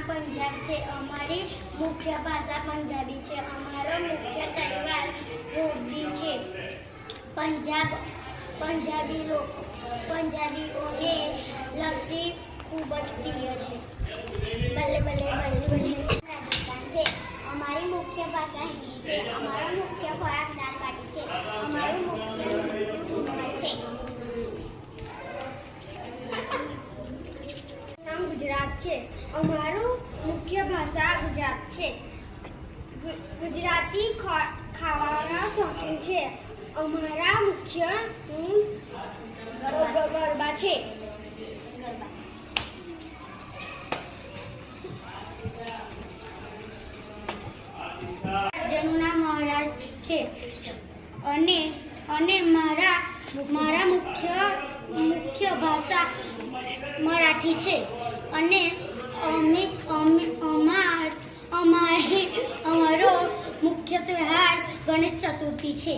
પંજાબ છે. અમારી મુખ્ય ભાષા પંજાબી છે. અમારો મુખ્ય તહેવાર હોળી છે. પંજાબીઓને લસ્સી ખૂબ જ પ્રિય છે. બલ્લે બલ્લે બલ્લે બલ્લે. રાજસ્થાન છે. અમારી મુખ્ય ભાષા હિન્દી છે. અમારો મુખ્ય ખોરાક દાળ બાટી છે. અમારું મુખ્ય નૃત્ય ઘૂમર છે. નામ ગુજરાત છે. અમારું મુખ્ય ભાષા ગુજરાત છે. ગુજરાતી ખાવાના શોખીન છે. અમારા મુખ્ય ગરબા છે. રાજ્યનું નામ મહારાષ્ટ્ર છે. અને મારા મુખ્ય ભાષા મરાઠી છે. અને અમારો મુખ્ય તહેવાર ગણેશ ચતુર્થી છે.